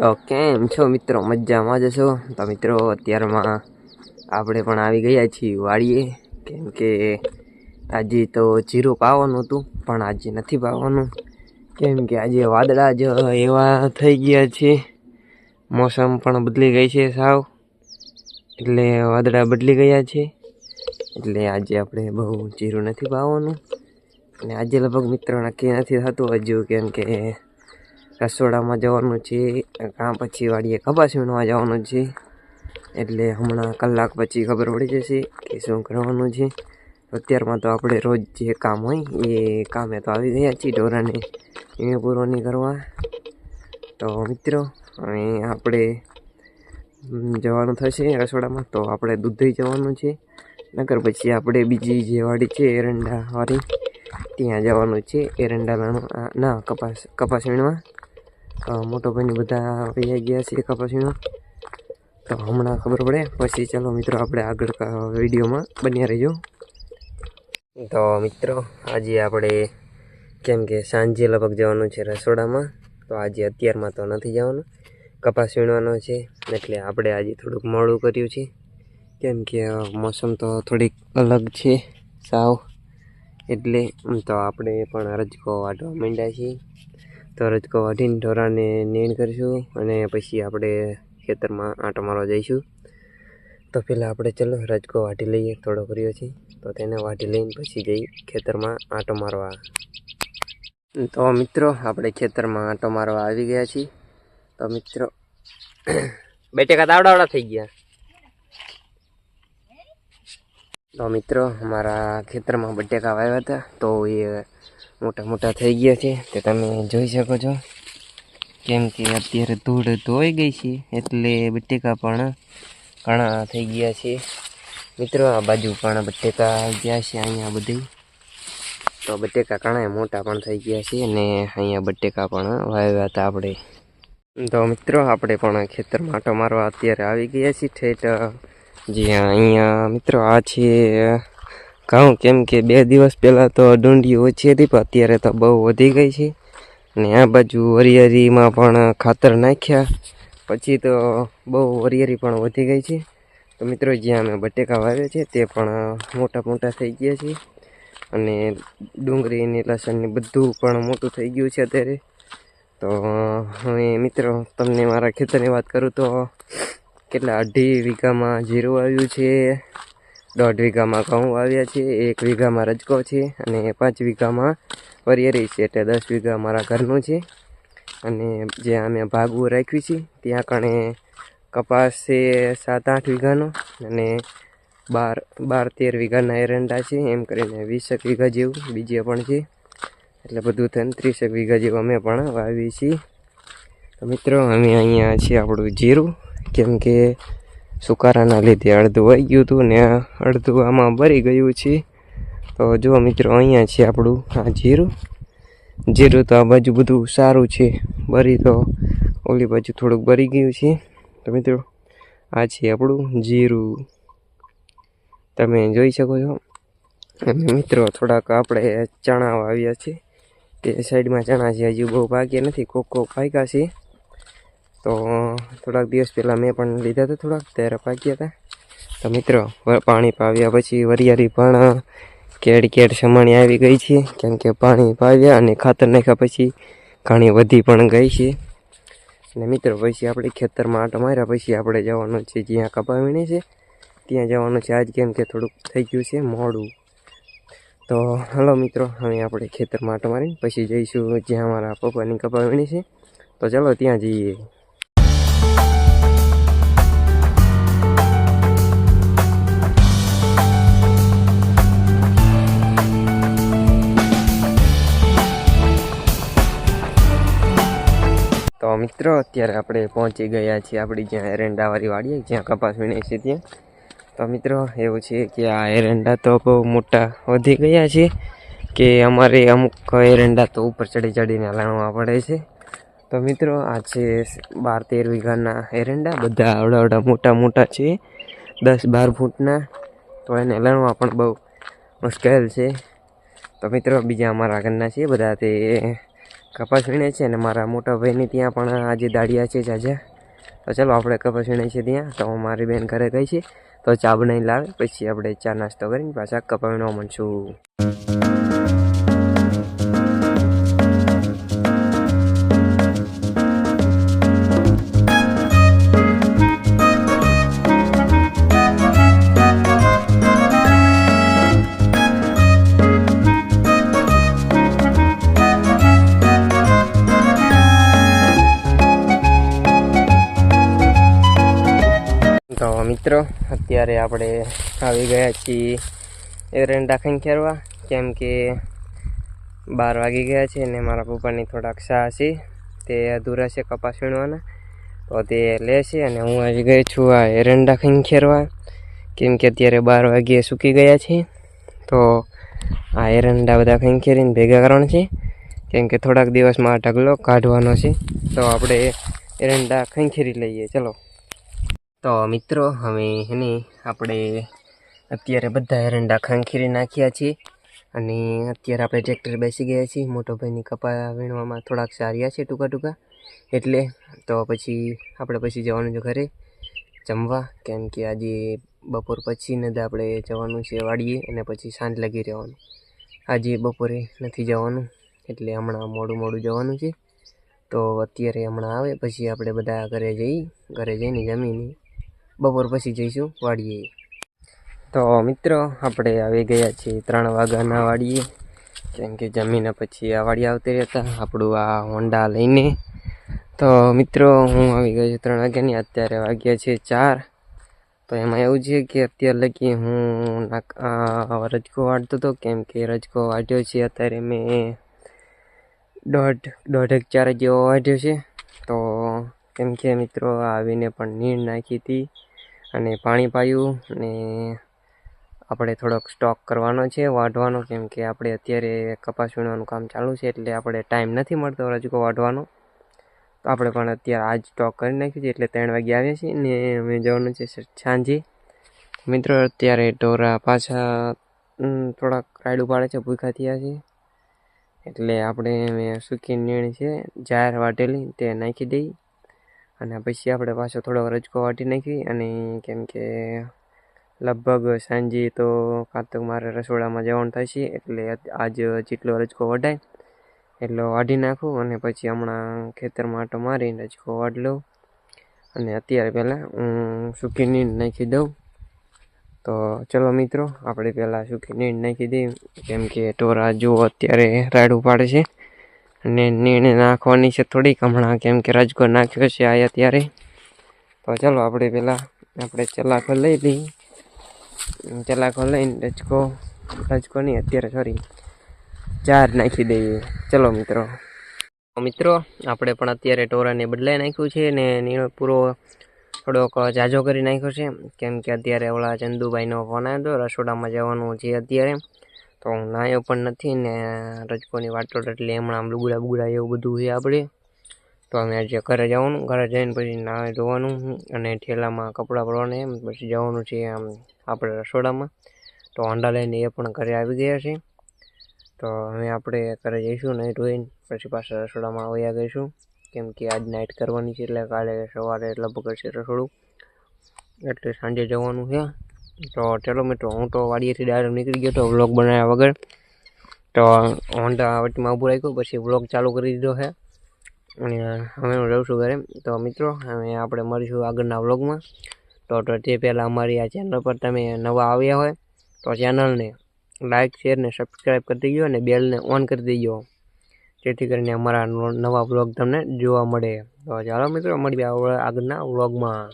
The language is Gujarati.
તો કેમ છો મિત્રો? મજામાં જ છો? તો મિત્રો અત્યારમાં આપણે પણ આવી ગયા છીએ વાડીએ, કેમ કે આજે તો જીરું પાવાનું હતું પણ આજે નથી પાવાનું, કેમ કે આજે વાદળા જ એવા થઈ ગયા છે, મોસમ પણ બદલી ગઈ છે સાવ, એટલે વાદળા બદલી ગયા છે, એટલે આજે આપણે બહુ જીરું નથી પાવાનું. અને આજે લગભગ મિત્રો નક્કી નથી થતું હજુ, કેમ કે રસોડામાં જવાનું છે, કાં પછી વાડીએ કપાસ વીણવા જવાનું છે, એટલે હમણાં કલાક પછી ખબર પડી જશે કે શું કરવાનું છે. અત્યારમાં તો આપણે રોજ જે કામ હોય એ કામે તો આવી ગયા છીએ ઢોરાને એને પૂરો નહીં કરવા. તો મિત્રો હવે આપણે જવાનું થશે રસોડામાં, તો આપણે દૂધઈ જવાનું છે, નકર પછી આપણે બીજી જે વાડી છે એરંડાવાળી ત્યાં જવાનું છે, એરંડા ના કપાસ વીણવા. મોટો ભાઈને બધા વૈયા ગયા છે કપાસ વીણવા, તો હમણાં ખબર પડે પછી ચાલો મિત્રો આપણે આગળ વિડીયોમાં બન્યા રહીજો. તો મિત્રો આજે આપણે કેમ કે સાંજે લગભગ જવાનું છે રસોડામાં, તો આજે અત્યારમાં તો નથી જવાનું, કપાસ વીણવાનો છે, એટલે આપણે આજે થોડુંક મોડું કર્યું છે, કેમ કે મોસમ તો થોડીક અલગ છે સાવ, એટલે તો આપણે પણ રજકો વાઢવા માંડ્યા છીએ. તો રજકો વાઢીને ઢોરાને નીણ કરીશું અને પછી આપણે ખેતરમાં આંટો મારવા જઈશું. તો પહેલાં આપણે ચલો રજકો વાઢી લઈએ, થોડો કર્યો છે તો તેને વાઢી લઈને પછી જઈ ખેતરમાં આંટો મારવા. તો મિત્રો આપણે ખેતરમાં આંટો મારવા આવી ગયા છીએ. તો મિત્રો બેટેકા તાવડાવડા થઈ ગયા. તો મિત્રો અમારા ખેતરમાં બટેકા વાવ્યા હતા, તો એ મોટા મોટા થઈ ગયા છે, તે તમે જોઈ શકો છો, કેમ કે અત્યારે ધૂળ ધોઈ ગઈ છે એટલે બટેકા પણ ઘણા થઈ ગયા છે. મિત્રો આ બાજુ પણ બટેકા આવી ગયા છે, અહીંયા બધી તો બટેકા ઘણા મોટા પણ થઈ ગયા છે, અને અહીંયા બટેકા પણ વાવ્યા હતા આપણે. તો મિત્રો આપણે પણ ખેતરમાં આંટો મારવા અત્યારે આવી ગયા છીએ ઠેઠ જ્યાં અહીંયા મિત્રો આ છે ઘઉં, કેમ કે 2 દિવસ પહેલાં તો ડુંડી ઓછી હતી પણ અત્યારે તો બહુ વધી ગઈ છે, અને આ બાજુ વરિયાળીમાં પણ ખાતર નાખ્યા પછી તો બહુ વરિયાળી પણ વધી ગઈ છે. તો મિત્રો જ્યાં અમે બટેકા વાવ્યા છે તે પણ મોટા મોટા થઈ ગયા છે, અને ડુંગળીની લસણની બધું પણ મોટું થઈ ગયું છે અત્યારે. તો હવે મિત્રો તમને મારા ખેતરની વાત કરું તો કેટલા 2.5 વીઘામાં જીરું આવ્યું છે, 1.5 વીઘામાં ઘઉં આવ્યા છે, 1 વીઘામાં રજકો છે, અને 5 વીઘામાં વરિયાળી છે, એટલે 10 વીઘા મારા ઘરનું છે. અને જ્યાં અમે ભાગવું રાખ્યું છે ત્યાં કણે કપાસ છે 7-8 વીઘાનો, અને 12-13 વીઘાના એરંડા છે, એમ કરીને 20 વીઘા જેવું બીજે પણ છે, એટલે બધું થઈને 30 વીઘા જેવું અમે પણ વાવી છીએ. તો મિત્રો અમે અહીંયા છે આપણું જીરું, કેમ કે સુકારાના લીધે અડધું વહી ગયું હતું ને અડધું આમાં બળી ગયું છે. તો જો મિત્રો અહીંયા છે આપણું આ જીરું તો આ બાજુ બધું સારું છે, બરી તો ઓલી બાજુ થોડુંક બળી ગયું છે. તો મિત્રો આ છે આપણું જીરું, તમે જોઈ શકો છો. અને મિત્રો થોડાક આપણે ચણા વાવ્યા છે, તે સાઈડમાં ચણા છે, હજુ બહુ પાક્યા નથી, કોક પાક્યા છે. તો થોડાક દિવસ પહેલાં મેં પણ લીધા હતા, થોડાક ત્યારે પાક્યા હતા. તો મિત્રો પાણી પાવ્યા પછી વરિયાળી પણ કેડ સમાણી આવી ગઈ છે, કેમ કે પાણી પાવ્યા અને ખાતર નાખ્યા પછી ઘણી વધી પણ ગઈ છે. અને મિત્રો પછી આપણે ખેતરમાં આંટો માર્યા પછી આપણે જવાનું છે જ્યાં કપા વીણે છે ત્યાં જવાનું છે આજ, કેમ કે થોડુંક થઈ ગયું છે મોડું. તો હલો મિત્રો હવે આપણે ખેતરમાં આંટો મારીને પછી જઈશું જ્યાં અમારા પપ્પાની કપા વીણી છે, તો ચાલો ત્યાં જઈએ. તો મિત્રો અત્યારે આપણે પહોંચી ગયા છીએ આપણી જ્યાં એરંડાવાળી વાડીએ જ્યાં કપાસ વીણે છે ત્યાં. તો મિત્રો એવું છે કે આ એરંડા તો બહુ મોટા વધી ગયા છે, કે અમારે અમુક એરંડા તો ઉપર ચડીને લાવવા પડે છે. તો મિત્રો આ છે 12-13 વીઘાના એરંડા, બધા આવડા મોટા છે, 10-12 ફૂટના. તો એને લણવા પણ બહુ મુશ્કેલ છે. તો મિત્રો બીજા અમારા ઘરના છે બધા, તે કપાસ વીણે છે ને મારા મોટા ભાઈની ત્યાં પણ આજે દાડિયા છે જાજા. તો ચાલો આપણે કપાસ વીણે છે ત્યાં. તો મારી બેન ઘરે ગઈ છે તો ચા બનાવી લાવે, પછી આપણે ચા નાસ્તો કરીને પાછા કપાસ વીણવા મળશું. તો મિત્રો અત્યારે આપણે આવી ગયા છીએ એરંડા ખંખેરવા, કેમ કે 12 વાગી ગયા છે ને મારા પપ્પાની થોડાક શાહ છે તે અધૂરા છે કપાસ વીણવાના, તો તે લે છે અને હું આવી ગઈ છું આ એરંડા ખંખેરવા, કેમ કે અત્યારે 12 વાગ્યે સૂકી ગયા છે. તો આ એરંડા બધા ખંખેરીને ભેગા કરવાના છે, કેમ કે થોડાક દિવસમાં આ ઢગલો કાઢવાનો છે. તો આપણે એરંડા ખંખેરી લઈએ. ચલો તો મિત્રો હવે આપણે અત્યારે બધા એરંડા ખંખેરી નાખ્યા છીએ અને અત્યારે આપણે ટ્રેક્ટર બેસી ગયા છીએ. મોટો ભાઈની કપા વીણવામાં થોડાક સાર્યા છે ટૂંકા ટૂંકા, એટલે તો પછી આપણે પછી જવાનું છે ઘરે જમવા, કેમ કે આજે બપોર પછી ને આપણે જવાનું છે વાડીએ અને પછી સાંજ લગી રહેવાનું. આજે બપોરે નથી જવાનું, એટલે હમણાં મોડું જવાનું છે. તો અત્યારે હમણાં આવે પછી આપણે બધા ઘરે જઈને જમીને બપોર પછી જઈશું વાડીએ. તો મિત્રો આપણે આવી ગયા છીએ 3 વાગ્યાના વાડીએ, કેમ કે જમીને પછી આ વાડી આવતી રહેતા આપણું આ હોન્ડા લઈને. તો મિત્રો હું આવી ગયો છું 3 વાગ્યાની, અત્યારે વાગ્યા છે 4. તો એમાં એવું છે કે અત્યારે લગી હું રજકો વાળતો હતો, કેમ કે રજકો વાઢ્યો છે અત્યારે મેં 1.5-4 જેવો વાઢ્યો છે. તો કેમ કે મિત્રો આવીને પણ નીણ નાખી હતી અને પાણી પાયું, અને આપણે થોડોક સ્ટોક કરવાનો છે વાઢવાનો, કેમ કે આપણે અત્યારે કપાસ વીણવાનું કામ ચાલુ છે એટલે આપણે ટાઈમ નથી મળતો રજકો વાઢવાનો. તો આપણે પણ અત્યારે આજ સ્ટોક કરી નાખ્યું છે, એટલે 3 વાગે આવ્યા છીએ ને અમે જવાનું છે સાંજે. મિત્રો અત્યારે ઢોરા પાછા થોડાક રાયડું પાડે છે, ભૂખા થયા છે, એટલે આપણે સૂકી નીણ છે જાહેર વાટેલી તે નાખી દઈ અને પછી આપણે પાછો થોડોક રજકો વાટી નાખી. અને કેમ કે લગભગ સાંજે તો કાં તો મારે રસોડામાં જવાનું થશે, એટલે આજ જેટલો રજકો વઢાય એટલો વાઢી નાખું અને પછી હમણાં ખેતરમાં આંટો મારીને રજકો વાઢી લઉં. અને અત્યારે પહેલાં હું સૂકી નીણ નાખી દઉં. તો ચલો મિત્રો આપણે પહેલાં સૂકી નીણ નાખી દઈએ, કેમ કે ઢોરા જુઓ અત્યારે રાયડું પાડે છે અને નીણ નાખવાની છે થોડીક હમણાં, કેમ કે રજકો નાખ્યો છે આયા ત્યારે. તો ચાલો આપણે પહેલાં ચલાખો લઈ લઈએ, ચલાખો લઈને રજકો નહીં અત્યારે જાર નાખી દઈએ. ચલો મિત્રો આપણે પણ અત્યારે ઢોરાને બદલાઈ નાખ્યું છે ને નીણો પૂરો થોડોક જાજો કરી નાખ્યો છે, કેમ કે અત્યારે ઓલા ચંદુભાઈનો ફોન આવ્યો હતો રસોડામાં જવાનું છે અત્યારે. તો હું નાયો પણ નથી ને રજકોની વાટો, એટલે હમણાં લુગડા એવું બધું છે આપણે. તો અમે આજે ઘરે જવાનું, ઘરે જઈને પછી નાહી ધોવાનું અને ઠેલામાં કપડાં ભરવાના, પછી જવાનું છે આમ આપણે રસોડામાં. તો હોન્ડા લઈને એ પણ ઘરે આવી ગયા છે. તો હવે આપણે ઘરે જઈશું નહીં ધોઈને, પછી પાછા રસોડામાં આવ્યા ગઈશું, કેમ કે આજ નાઇટ કરવાની છે, એટલે કાલે સવારે લગભગ કરશે રસોડું, એટલે સાંજે જવાનું છે. તો ચલો મિત્રો, હું તો વાડીએથી ડાયરેક્ટ નીકળી ગયો તો વ્લોગ બનાવ્યા વગર. તો હોન્ડા વટીમાં ઊભું રાખ્યું, પછી વ્લોગ ચાલુ કરી દીધો છે અને હવે હું રહું છું ઘરે. તો મિત્રો હવે આપણે મળીશું આગળના વ્લોગમાં. તો તે પહેલાં અમારી આ ચેનલ પર તમે નવા આવ્યા હોય તો ચેનલને લાઇક, શેર ને સબસ્ક્રાઈબ કરી દેજો અને બેલને ઓન કરી દેજો, જેથી કરીને અમારા નવા વ્લોગ તમને જોવા મળે. તો ચાલો મિત્રો મળીએ આગળના વ્લોગમાં.